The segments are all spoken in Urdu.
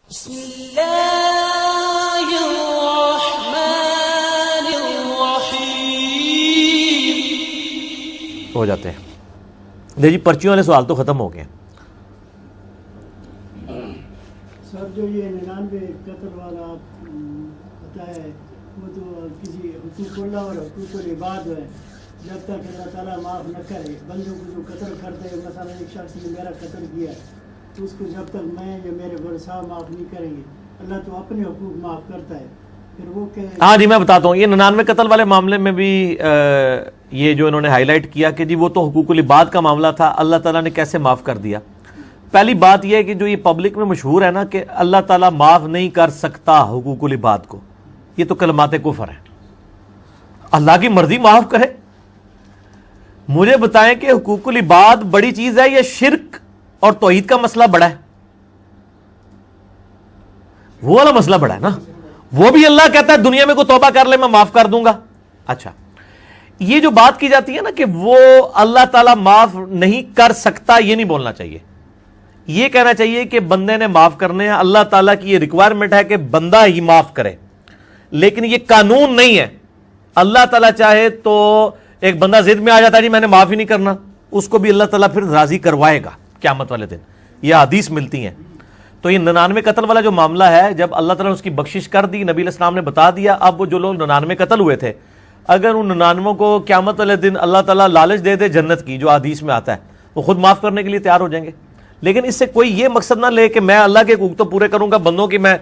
بسم اللہ الرحمن الرحیم ہو جاتے ہیں. جی پرچیوں والے سوال تو ختم ہو گئے ہیں. سر جو یہ 99 قتل والا بتایا ہے وہ تو کسی حقوق اللہ اور حقوق العباد ہے. جب تک اللہ تعالیٰ معاف نہ کرے بندوں کو جو قتل کرتے ہیں، مثلا ایک شخص نے میرا قتل کیا تو اس کو جب تک میں یا میرے ورثاء معاف نہیں کریں گے، اللہ تو اپنے حقوق معاف کرتا ہے. پھر وہ کہ ہاں جی میں بتاتا ہوں. یہ 99 قتل والے معاملے میں بھی یہ جو انہوں نے ہائی لائٹ کیا کہ جی وہ تو حقوق العباد کا معاملہ تھا، اللہ تعالیٰ نے کیسے معاف کر دیا. پہلی بات یہ ہے کہ جو یہ پبلک میں مشہور ہے نا کہ اللہ تعالیٰ معاف نہیں کر سکتا حقوق العباد کو، یہ تو کلمات کفر ہیں. اللہ کی مرضی معاف کرے. مجھے بتائیں کہ حقوق العباد بڑی چیز ہے یا شرک اور توحید کا مسئلہ بڑا ہے؟ وہ والا مسئلہ بڑا ہے نا. وہ بھی اللہ کہتا ہے دنیا میں کوئی توبہ کر لے میں معاف کر دوں گا. اچھا یہ جو بات کی جاتی ہے نا کہ وہ اللہ تعالیٰ معاف نہیں کر سکتا، یہ نہیں بولنا چاہیے. یہ کہنا چاہیے کہ بندے نے معاف کرنے ہیں. اللہ تعالیٰ کی یہ ریکوائرمنٹ ہے کہ بندہ ہی معاف کرے، لیکن یہ قانون نہیں ہے. اللہ تعالیٰ چاہے تو ایک بندہ ضد میں آ جاتا ہے جی میں نے معاف ہی نہیں کرنا، اس کو بھی اللہ تعالیٰ پھر راضی کروائے گا قیامت والے دن. یہ حدیث ملتی ہیں. تو یہ 99 قتل والا جو معاملہ ہے، جب اللہ تعالیٰ نے اس کی بخشش کر دی، نبی علیہ السلام نے بتا دیا، اب وہ جو لوگ 99 قتل ہوئے تھے اگر ان 99 کو قیامت والے دن اللہ تعالیٰ لالچ دے دے جنت کی جو حدیث میں آتا ہے، وہ خود معاف کرنے کے لیے تیار ہو جائیں گے. لیکن اس سے کوئی یہ مقصد نہ لے کہ میں اللہ کے حقوق تو پورے کروں گا، بندوں کی میں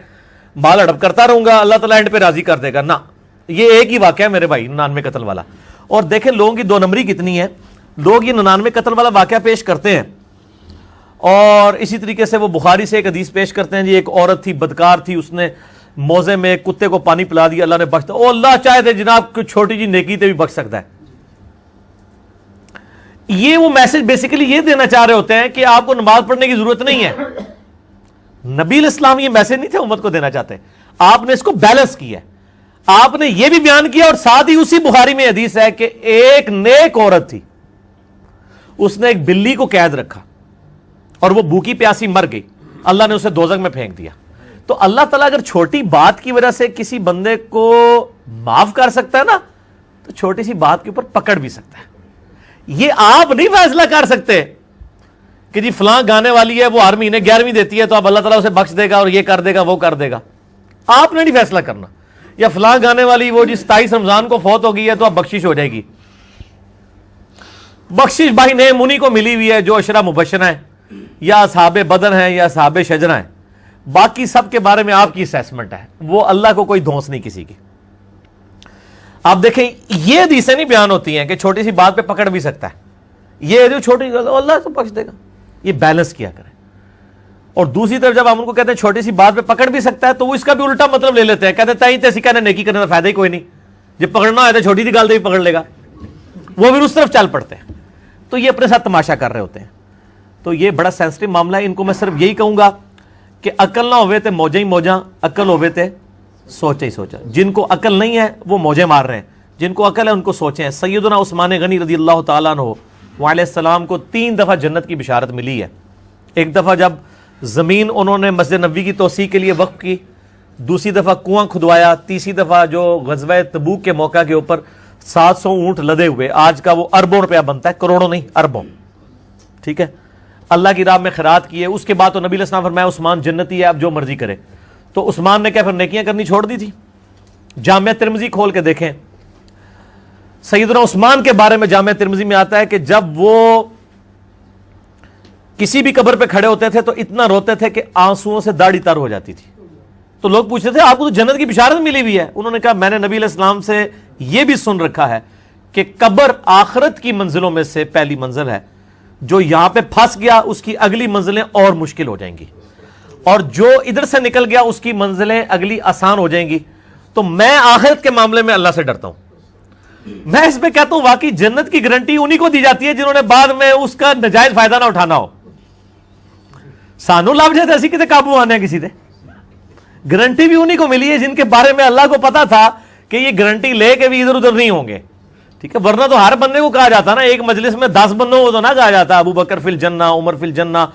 بال ہڑپ کرتا رہوں گا، اللہ تعالیٰ اینڈ پہ راضی کر دے گا. نہ، یہ ایک ہی واقعہ ہے میرے بھائی 99 قتل والا. اور دیکھیں لوگوں کی دو نمبری کتنی ہے. لوگ یہ 99 قتل والا واقعہ پیش کرتے ہیں اور اسی طریقے سے وہ بخاری سے ایک حدیث پیش کرتے ہیں جی ایک عورت تھی بدکار تھی، اس نے موزے میں کتے کو پانی پلا دیا، اللہ نے بخش دیا. او اللہ چاہے تھے جناب کوئی چھوٹی جی نیکی تے بھی بخش سکتا ہے. یہ وہ میسج بیسیکلی یہ دینا چاہ رہے ہوتے ہیں کہ آپ کو نماز پڑھنے کی ضرورت نہیں ہے. نبی علیہ السلام یہ میسج نہیں تھے امت کو دینا چاہتے. آپ نے اس کو بیلنس کیا ہے. آپ نے یہ بھی بیان کیا اور ساتھ ہی اسی بخاری میں حدیث ہے کہ ایک نیک عورت تھی، اس نے ایک بلی کو قید رکھا اور وہ بھوکی پیاسی مر گئی، اللہ نے اسے دوزخ میں پھینک دیا. تو اللہ تعالیٰ اگر چھوٹی بات کی وجہ سے کسی بندے کو معاف کر سکتا ہے نا، تو چھوٹی سی بات کے اوپر پکڑ بھی سکتا ہے. یہ آپ نہیں فیصلہ کر سکتے کہ جی فلاں گانے والی ہے وہ ہر مہینے 11ویں دیتی ہے تو اب اللہ تعالیٰ اسے بخش دے گا اور یہ کر دے گا وہ کر دے گا. آپ نے نہیں فیصلہ کرنا. یا فلاں گانے والی وہ جی 27 رمضان کو فوت ہو گئی ہے تو اب بخشش ہو جائے گی. بخشش بھائی نئے منی کو ملی ہوئی ہے جو عشرہ مبشرہ ہیں یا اصحاب بدر ہیں یا اصحاب شجرہ ہیں. باقی سب کے بارے میں آپ کی اسیسمنٹ ہے، وہ اللہ کو کوئی دھونس نہیں کسی کی. آپ دیکھیں یہ حدیثیں نہیں بیان ہوتی ہیں کہ چھوٹی سی بات پہ پکڑ بھی سکتا ہے. یہ جو چھوٹی اللہ تو بخش دے گا، یہ بیلنس کیا کریں. اور دوسری طرف جب ہم ان کو کہتے ہیں چھوٹی سی بات پہ پکڑ بھی سکتا ہے تو وہ اس کا بھی الٹا مطلب لے لیتے ہیں، کہتے ہیں تائیں تیسی کہنے نیکی کرنے کا فائدہ ہی کوئی نہیں، جب پکڑنا ہے تو چھوٹی سی گال بھی پکڑ لے گا. وہ پھر اس طرف چل پڑتے ہیں. تو یہ اپنے ساتھ تماشا کر رہے ہوتے ہیں. تو یہ بڑا سینسٹیو معاملہ ہے. ان کو میں صرف یہی کہوں گا کہ عقل نہ ہوئے تے موجیں ہی موجاں، عقل ہوئے تے سوچے ہی سوچا. جن کو عقل نہیں ہے وہ موجیں مار رہے ہیں، جن کو عقل ہے ان کو سوچیں. سیدنا عثمان غنی رضی اللہ تعالیٰ عنہ علیہ السلام کو 3 دفعہ جنت کی بشارت ملی ہے. ایک دفعہ جب زمین انہوں نے مسجد نبوی کی توسیع کے لیے وقف کی، دوسری دفعہ کنواں کھدوایا، تیسری دفعہ جو غزوہ تبوک کے موقع کے اوپر 700 اونٹ لدے ہوئے، آج کا وہ اربوں روپیہ بنتا ہے، کروڑوں نہیں اربوں. ٹھیک ہے، اللہ کی راہ میں خیرات کیے. اس کے بعد تو نبی علیہ السلام فرمایا عثمان جنتی ہے اب جو مرضی کرے. تو عثمان نے کیا پھر نیکیاں کرنی چھوڑ دی تھی؟ جامعہ ترمذی کھول کے دیکھیں، سیدنا عثمان کے بارے میں جامعہ ترمذی میں آتا ہے کہ جب وہ کسی بھی قبر پہ کھڑے ہوتے تھے تو اتنا روتے تھے کہ آنسوؤں سے داڑھی تر ہو جاتی تھی. تو لوگ پوچھتے تھے آپ کو تو جنت کی بشارت ملی ہوئی ہے. انہوں نے کہا میں نے نبی علیہ السلام سے یہ بھی سن رکھا ہے کہ قبر آخرت کی منزلوں میں سے پہلی منزل ہے، جو یہاں پہ پھنس گیا اس کی اگلی منزلیں اور مشکل ہو جائیں گی، اور جو ادھر سے نکل گیا اس کی منزلیں اگلی آسان ہو جائیں گی. تو میں آخرت کے معاملے میں اللہ سے ڈرتا ہوں. میں اس پہ کہتا ہوں واقعی جنت کی گارنٹی انہی کو دی جاتی ہے جنہوں نے بعد میں اس کا نجائز فائدہ نہ اٹھانا ہو. سانو لب جائے ایسی کتنے قابو آنے ہیں کسی دے. گارنٹی بھی انہی کو ملی ہے جن کے بارے میں اللہ کو پتا تھا کہ یہ گارنٹی لے کے بھی ادھر ادھر نہیں ہوں گے. ٹھیک ہے، ورنہ تو ہر بندے کو کہا جاتا نا، ایک مجلس میں 10 بندوں کو تو نہ کہا جاتا ابو بکر فی الجنہ، عمر فی الجنہ،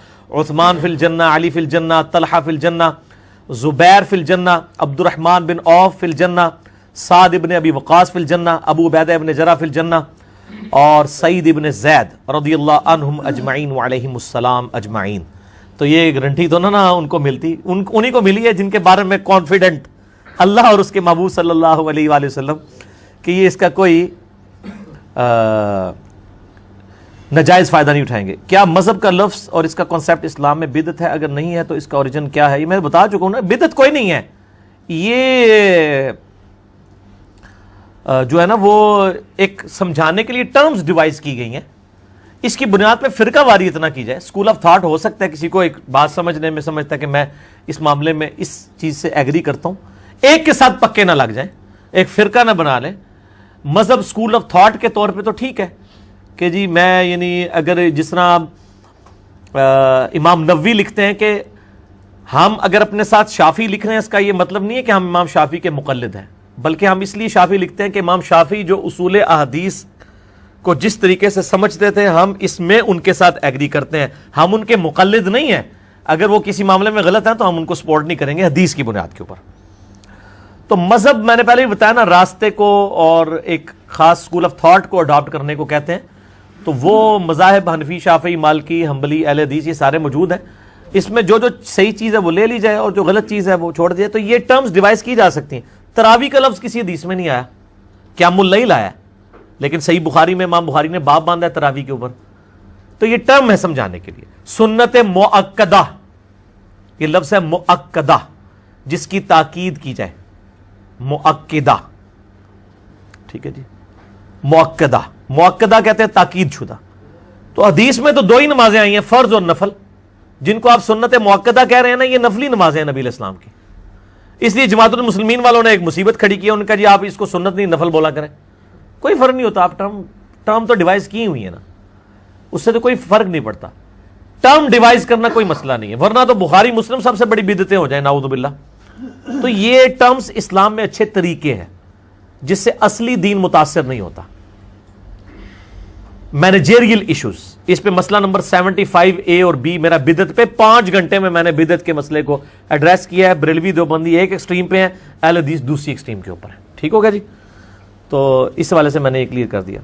عثمان فی الجنہ، علی فی الجنہ، طلحہ فی الجنہ. زبیر فی الجنہ، عبد الرحمن بن عوف فی الجنہ، سعد ابن ابی وقاص فی الجنہ، ابو عبیدہ ابن جرح فی الجنہ، اور سعید ابن زید رضی اللہ عنہم اجمعین وعلیہم السلام اجمعین. تو یہ گارنٹی تو نا ان کو ملتی، انہی کو ملی ہے جن کے بارے میں کانفیڈنٹ اللہ اور اس کے محبوب صلی اللہ علیہ وآلہ وسلم کہ یہ اس کا کوئی ناجائز فائدہ نہیں اٹھائیں گے. کیا مذہب کا لفظ اور اس کا کانسیپٹ اسلام میں بدعت ہے؟ اگر نہیں ہے تو اس کا اوریجن کیا ہے؟ یہ میں بتا چکا ہوں نا، بدعت کوئی نہیں ہے. یہ جو ہے نا وہ ایک سمجھانے کے لیے ٹرمز ڈیوائز کی گئی ہیں. اس کی بنیاد پہ فرقہ واری اتنا کی جائے. اسکول آف تھاٹ ہو سکتا ہے کسی کو ایک بات سمجھنے میں سمجھتا ہے کہ میں اس معاملے میں اس چیز سے ایگری کرتا ہوں، ایک کے ساتھ پکے نہ لگ جائیں، ایک فرقہ نہ بنا لیں. مذہب اسکول آف تھاٹ کے طور پہ تو ٹھیک ہے کہ جی میں یعنی اگر جس طرح امام نووی لکھتے ہیں کہ ہم اگر اپنے ساتھ شافعی لکھ رہے ہیں، اس کا یہ مطلب نہیں ہے کہ ہم امام شافعی کے مقلد ہیں، بلکہ ہم اس لیے شافعی لکھتے ہیں کہ امام شافعی جو اصول احادیث کو جس طریقے سے سمجھتے تھے ہم اس میں ان کے ساتھ ایگری کرتے ہیں. ہم ان کے مقلد نہیں ہیں. اگر وہ کسی معاملے میں غلط ہیں تو ہم ان کو سپورٹ نہیں کریں گے حدیث کی بنیاد کے اوپر. تو مذہب میں نے پہلے بھی بتایا نا، راستے کو اور ایک خاص اسکول آف تھاٹ کو اڈاپٹ کرنے کو کہتے ہیں. تو وہ مذاہب حنفی، شافعی، مالکی، حنبلی، اہل حدیث یہ سارے موجود ہیں. اس میں جو صحیح چیز ہے وہ لے لی جائے اور جو غلط چیز ہے وہ چھوڑ دی جائے. تو یہ ٹرمز ڈیوائز کی جا سکتی ہیں. تراویح کا لفظ کسی حدیث میں نہیں آیا، قیام اللیل آیا، لیکن صحیح بخاری میں امام بخاری نے باب باندھا ہے تراویح کے اوپر. تو یہ ٹرم ہے سمجھانے کے لیے. سنت مؤکدہ، یہ لفظ ہے مؤکدہ، جس کی تاکید کی جائے، مؤکدہ. ٹھیک ہے جی، مؤکدہ، مؤکدہ کہتے ہیں تاکید شدہ. تو حدیث میں تو دو ہی نمازیں آئی ہیں، فرض اور نفل. جن کو آپ سنت مؤکدہ کہہ رہے ہیں نا، یہ نفلی نمازیں ہیں نبی علیہ السلام کی. اس لیے جماعت المسلمین والوں نے ایک مصیبت کھڑی کی، ان کا جی آپ اس کو سنت نہیں نفل بولا کریں. کوئی فرق نہیں ہوتا. آپ ٹرم تو ڈیوائز کی ہوئی ہے نا، اس سے تو کوئی فرق نہیں پڑتا. ٹرم ڈیوائز کرنا کوئی مسئلہ نہیں ہے، ورنہ تو بخاری مسلم سب سے بڑی بدعتیں ہو جائیں نعوذ باللہ. تو یہ ٹرمز اسلام میں اچھے طریقے ہیں جس سے اصلی دین متاثر نہیں ہوتا. مینیجریل ایشوز، اس پہ مسئلہ نمبر 75A اور B میرا بدعت پہ 5 گھنٹے میں نے بدعت کے مسئلے کو ایڈریس کیا ہے. بریلوی دیوبندی ایک ایکسٹریم پہ ہے، اہل حدیث دوسری ایکسٹریم کے اوپر ہے. ٹھیک ہوگا جی. تو اس حوالے سے میں نے یہ کلیئر کر دیا.